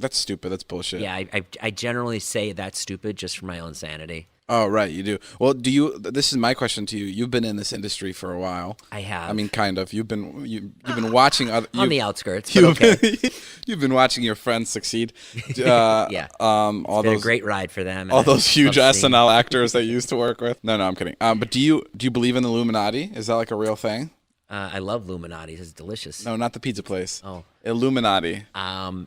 That's stupid. That's bullshit. Yeah, I generally say that's stupid just for my own sanity. Oh, right, you do. Well, this is my question to you. You've been in this industry for a while. I have. I mean, kind of. You've been watching other on the outskirts, but okay. You've been watching your friends succeed. Yeah. All It's been those a great ride for them. all those huge SNL actors that you used to work with. No, I'm kidding. But do you believe in the Illuminati? Is that like a real thing? I love Illuminati. It's delicious. No, not the pizza place. Oh. Illuminati. No.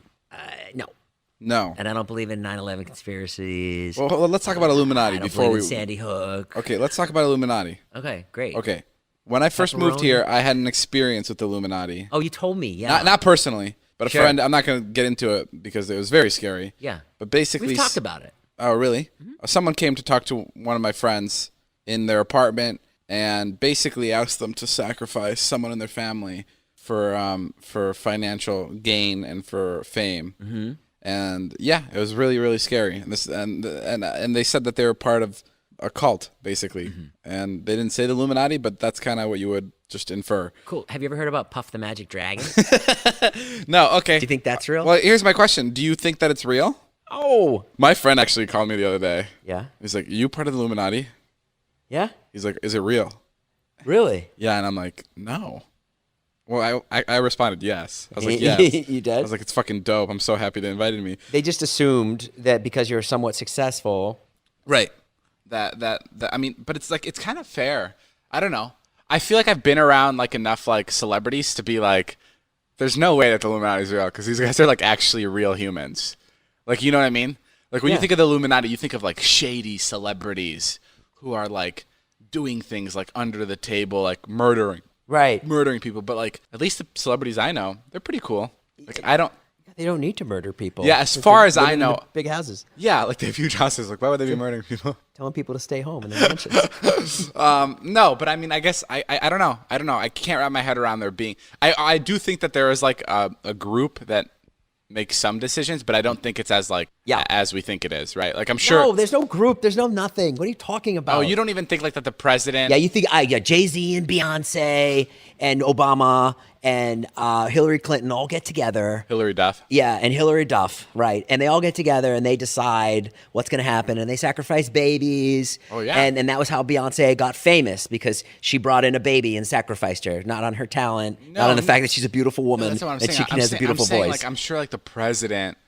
No. And I don't believe in 9/11 conspiracies. Well, let's talk about Illuminati I don't before believe we. in Sandy Hook. Okay, let's talk about Illuminati. Okay, great. Okay. When I first moved here, I had an experience with the Illuminati. Oh, you told me, yeah. Not personally, but Sure. a friend. I'm not going to get into it because it was very scary. Yeah. But basically, We've talked about it. Oh, really? Someone came to talk to one of my friends in their apartment and basically asked them to sacrifice someone in their family for financial gain and for fame. Mm-hmm. And yeah, it was really, really scary. And they said that they were part of a cult, basically. Mm-hmm. And they didn't say the Illuminati, but that's kind of what you would just infer. Cool. Have you ever heard about Puff the Magic Dragon? No, okay. Do you think that's real? Well, here's my question. Do you think that it's real? Oh. My friend actually called me the other day. Yeah? He's like, "Are you part of the Illuminati?" Yeah? He's like, "Is it real?" Really? Yeah, and I'm like, "No." Well, I responded yes. I was like, yes. You did? I was like, it's fucking dope. I'm so happy they invited me. They just assumed that because you're somewhat successful. Right. That I mean, but it's like, it's kind of fair. I don't know. I feel like I've been around like enough like celebrities to be like, there's no way that the Illuminati is real because these guys are like actually real humans. Like, you know what I mean? Like when you think of the Illuminati, you think of like shady celebrities who are like doing things like under the table, like murdering people. But like at least the celebrities I know, they're pretty cool. Like They don't need to murder people. Yeah, as far as I know. Big houses. Yeah, like they have huge houses. Like why would they be murdering people? Telling people to stay home in their mansions. No, but I mean, I guess I don't know. I can't wrap my head around there being. I do think that there is like a group that makes some decisions, but I don't think it's as like as we think it is, right? Like I'm sure. No, there's no group. There's no nothing. What are you talking about? Oh, you don't even think like that the president. Yeah, you think Jay-Z and Beyonce and Obama and Hillary Clinton all get together. Hillary Duff. Yeah, and Hillary Duff, right. And they all get together and they decide what's going to happen and they sacrifice babies. Oh, yeah. And that was how Beyonce got famous because she brought in a baby and sacrificed her, not on her talent, not on the fact that she's a beautiful woman that's what I'm and saying. she has a beautiful voice. Like, I'm sure like the President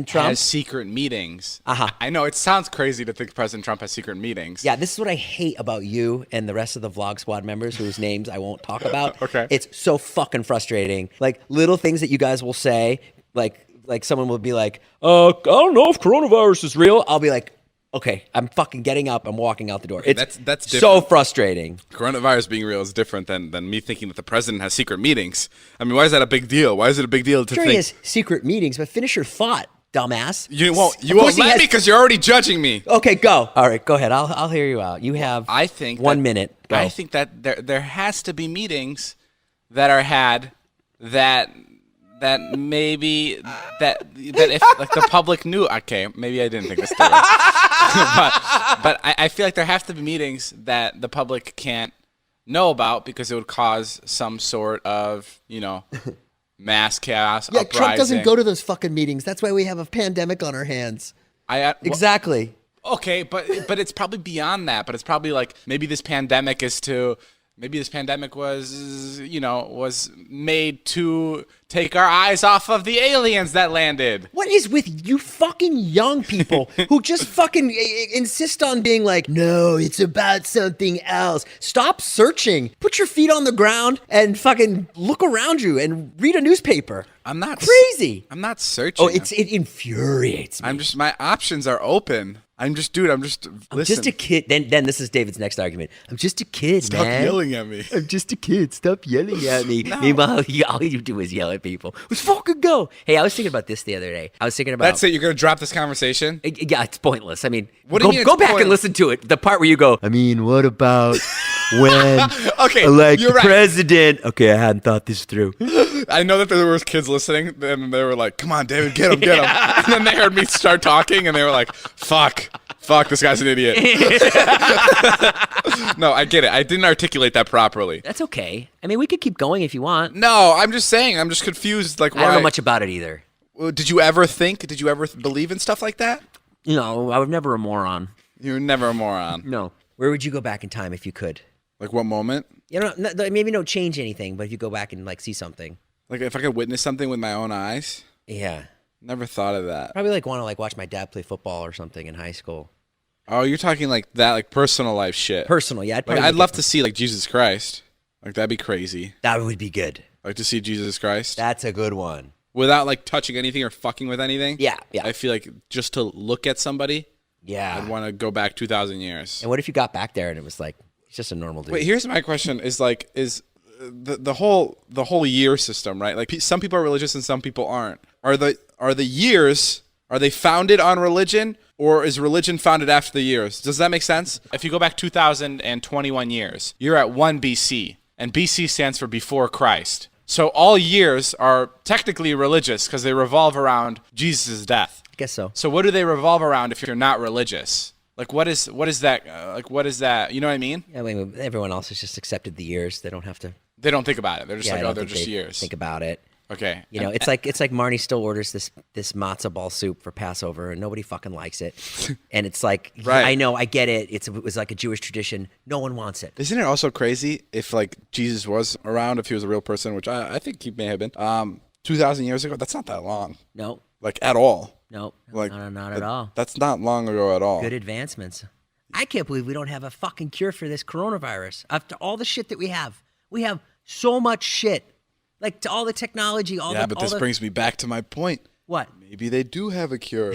Trump has secret meetings. Uh-huh. I know it sounds crazy to think President Trump has secret meetings. Yeah, this is what I hate about you and the rest of the Vlog Squad members whose names I won't talk about. Okay. It's so fucking frustrating. Like little things that you guys will say, like someone will be like, I don't know if coronavirus is real. I'll be like, okay, I'm fucking getting up. I'm walking out the door. It's that's so different. frustrating. Coronavirus being real is different than me thinking that the president has secret meetings. I mean, why is that a big deal? Why is it a big deal to Sure, think? he has secret meetings, but finish your thought, dumbass. You won't Of course he let has- me because you're already judging me. Okay, go. All right, go ahead. I'll hear you out. You have I think 1 minute. Go. I think that there has to be meetings that are had that maybe that if like the public knew. Okay, maybe I didn't think this through. but I feel like there have to be meetings that the public can't know about because it would cause some sort of mass chaos. Yeah, uprising. Trump doesn't go to those fucking meetings. That's why we have a pandemic on our hands. Exactly. Okay, but it's probably beyond that. But it's probably like maybe this pandemic was made to take our eyes off of the aliens that landed. What is with you fucking young people who just fucking insist on being like, no, it's about something else. Stop searching. Put your feet on the ground and fucking look around you and read a newspaper. I'm not crazy. I'm not searching. Oh, it infuriates me. My options are open. I'm just a kid. Then this is David's next argument. I'm just a kid, Stop man. yelling at me. I'm just a kid. Stop yelling at me. No. Meanwhile, all you do is yell at people. Let's fucking go. Hey, I was thinking about this the other day. That's it. You're gonna drop this conversation? Yeah, it's pointless. I mean, what do you mean go it's back pointless? and listen to it. The part where you go, I mean, what about when you're right. president? Okay, I hadn't thought this through. I know that there was kids listening, and they were like, "Come on, David, get him." And then they heard me start talking, and they were like, "Fuck, this guy's an idiot." No, I get it. I didn't articulate that properly. That's okay. I mean, we could keep going if you want. No, I'm just saying. I'm just confused. Like, why? I don't know much about it either. Did you ever believe in stuff like that? No, I was never a moron. You were never a moron. No. Where would you go back in time if you could? Like what moment? You know, maybe don't change anything, but if you go back and like see something. Like if I could witness something with my own eyes? Yeah. Never thought of that. Probably like want to like watch my dad play football or something in high school. Oh, you're talking like that, like personal life shit. Personal, yeah. I'd love to see like Jesus Christ. Like that'd be crazy. That would be good. Like to see Jesus Christ. That's a good one. Without like touching anything or fucking with anything. Yeah. I feel like just to look at somebody. Yeah. I'd want to go back 2,000 years. And what if you got back there and it was like, it's just a normal dude? Wait, here's my question: is the whole year system, right? Like some people are religious and some people aren't. Are the years, are they founded on religion, or is religion founded after the years? Does that make sense? If you go back 2,021 years, you're at 1 BC, and BC stands for before Christ. So all years are technically religious because they revolve around Jesus' death. I guess so. So what do they revolve around if you're not religious? Like what is that? You know what I mean? Yeah, I mean, everyone else has just accepted the years. They don't have to. They don't think about it. They're just I like, don't oh, they're think just they years. Think about it. Okay. You know, it's like Marnie still orders this matzo ball soup for Passover, and nobody fucking likes it. And it's like, Right. I know, I get it. It was like a Jewish tradition. No one wants it. Isn't it also crazy if like Jesus was around, if he was a real person, which I think he may have been, 2,000 years ago? That's not that long. No, Like at all. no, Like not at all. That's not long ago at all. Good advancements. I can't believe we don't have a fucking cure for this coronavirus. After all the shit that we have so much shit. Like to all the technology, But this brings me back to my point. What? Maybe they do have a cure.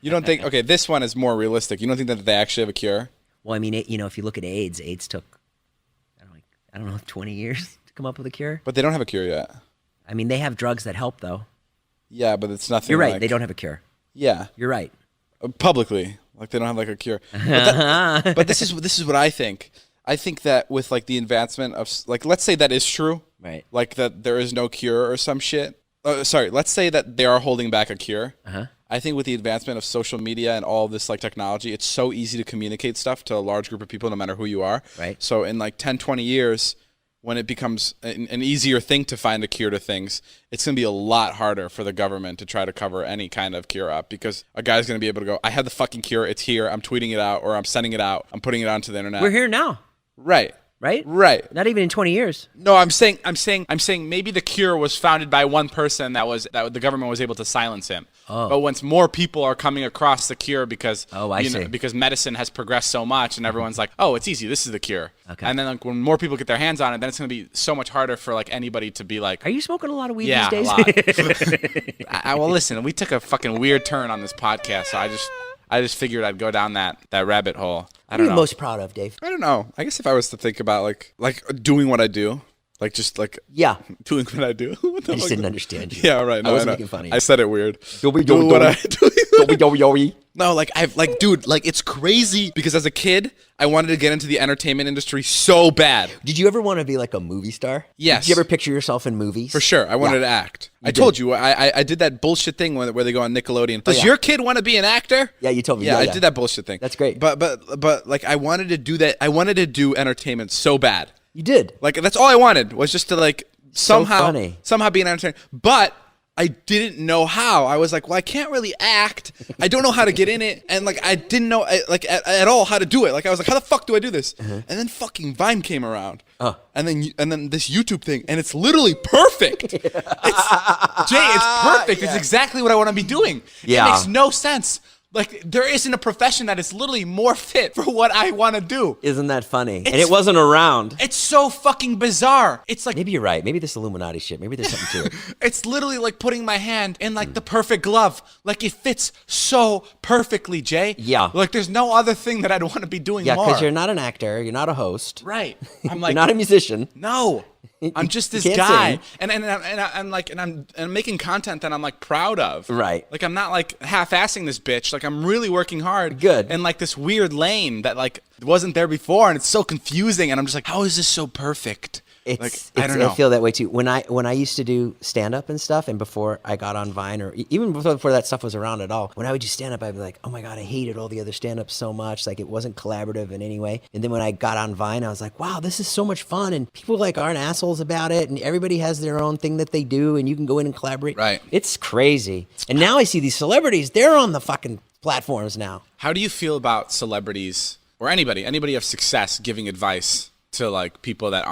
You don't think? Okay, this one is more realistic. You don't think that they actually have a cure? Well, I mean, if you look at AIDS took, I don't know, 20 years to come up with a cure. But they don't have a cure yet. I mean, they have drugs that help, though. Yeah, but it's nothing. You're right. Like, They don't have a cure. Yeah, You're right. publicly, like they don't have like a cure. But this is what I think. I think that with like the advancement of like, let's say that is true. Right. Like that there is no cure or some shit. Let's say that they are holding back a cure. Uh-huh. I think with the advancement of social media and all this like technology, it's so easy to communicate stuff to a large group of people no matter who you are. Right. So in like 10, 20 years, when it becomes an easier thing to find a cure to things, it's going to be a lot harder for the government to try to cover any kind of cure up, because a guy's going to be able to go, I have the fucking cure, it's here, I'm tweeting it out, or I'm sending it out, I'm putting it onto the internet. We're here now. Right. Right? Right. Not even in 20 years. No, I'm saying maybe the cure was founded by one person that the government was able to silence him. Oh. But once more people are coming across the cure because see. Because medicine has progressed so much and everyone's like, oh, it's easy, this is the cure. Okay. And then like when more people get their hands on it, then it's going to be so much harder for like anybody to be like, Are you smoking a lot of weed yeah, these a days? lot. Well, listen, we took a fucking weird turn on this podcast, so I just figured I'd go down that rabbit hole. I What are don't you know. most proud of, Dave? I don't know. I guess if I was to think about like doing what I do, like just like Yeah. doing what I do. What the I just fuck? didn't understand you. Yeah, right. No, I wasn't know. making fun of you. I said it weird. Doby, Do what I Yo. No, like dude, like it's crazy because as a kid, I wanted to get into the entertainment industry so bad. Did you ever want to be like a movie star? Yes. Did you ever picture yourself in movies? For sure, I wanted to act. I told you, I did that bullshit thing where they go on Nickelodeon. Does your kid want to be an actor? Yeah, you told me. Yeah, I did that bullshit thing. That's great. But like I wanted to do that. I wanted to do entertainment so bad. You did. Like that's all I wanted was just to like somehow be an entertainer. But I didn't know how. I was like, well, I can't really act. I don't know how to get in it, and like I didn't know like at all how to do it. Like I was like, how the fuck do I do this? And then fucking Vine came around, and then this YouTube thing, and it's literally perfect. It's perfect. It's exactly what I want to be doing. Yeah. It makes no sense. Like there isn't a profession that is literally more fit for what I want to do. Isn't that funny? And it wasn't around. It's so fucking bizarre. It's like Maybe you're right. Maybe this Illuminati shit. Maybe there's something to it. it's literally like putting my hand in like the perfect glove. Like it fits so perfectly, Jay. Yeah. Like there's no other thing that I'd want to be doing Yeah, more. because you're not an actor. You're not a host. Right. I'm like, You're not a musician. no. I'm just this can't guy, sing. and I'm making content that I'm like proud of. Right. Like I'm not like half-assing this bitch. Like I'm really working hard. Good. In like this weird lane that like wasn't there before, and it's so confusing. And I'm just like, how is this so perfect? I feel that way too. When I used to do stand up and stuff, and before I got on Vine, or even before that stuff was around at all, when I would do stand up, I'd be like, oh my god, I hated all the other stand ups so much. Like it wasn't collaborative in any way. And then when I got on Vine, I was like, wow, this is so much fun, and people like aren't assholes about it, and everybody has their own thing that they do, and you can go in and collaborate. Right. It's crazy. And now I see these celebrities; they're on the fucking platforms now. How do you feel about celebrities or anybody of success giving advice to like people that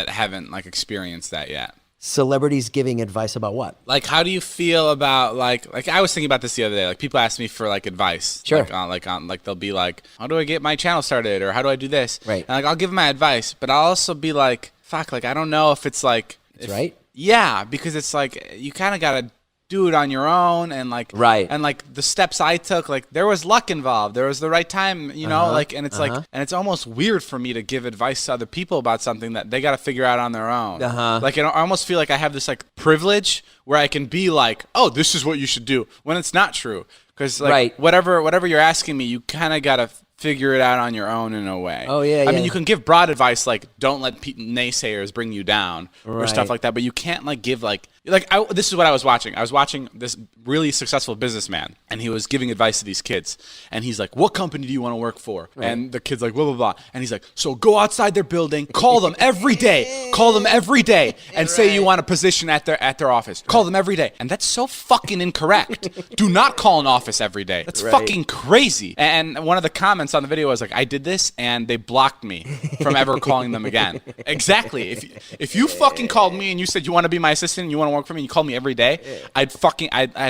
haven't like experienced that yet? Celebrities giving advice about what? Like, how do you feel about like I was thinking about this the other day. Like, people ask me for like advice. Sure. Like they'll be like, how do I get my channel started, or how do I do this? Right. And like I'll give them my advice, but I'll also be like, fuck, like I don't know if it's like, right. Yeah, because it's like you kind of gotta do it on your own, and like right. And like the steps I took, like there was luck involved, there was the right time, you know, like, and it's like, and it's almost weird for me to give advice to other people about something that they got to figure out on their own. Like I almost feel like I have this like privilege where I can be like, oh, this is what you should do, when it's not true, because like whatever you're asking me, you kind of gotta figure it out on your own in a way. Oh yeah. I mean, you can give broad advice like don't let naysayers bring you down or stuff like that, but you can't like give this is what I was watching. I was watching this really successful businessman, and he was giving advice to these kids, and he's like, what company do you want to work for? Right. And the kid's like, blah, blah, blah. And he's like, so go outside their building, call them every day, and say you want a position at their office. Call them every day. And that's so fucking incorrect. Do not call an office every day. That's fucking crazy. And one of the comments on the video was like, I did this, and they blocked me from ever calling them again. Exactly. If you fucking called me and you said you want to be my assistant and you want to work for me, and you call me every day, I'd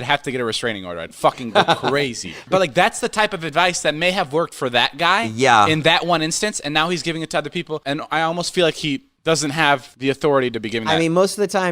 have to get a restraining order. I'd fucking go crazy. But like that's the type of advice that may have worked for that guy in that one instance, and now he's giving it to other people, and I almost feel like he doesn't have the authority to be giving that. I mean, most of the time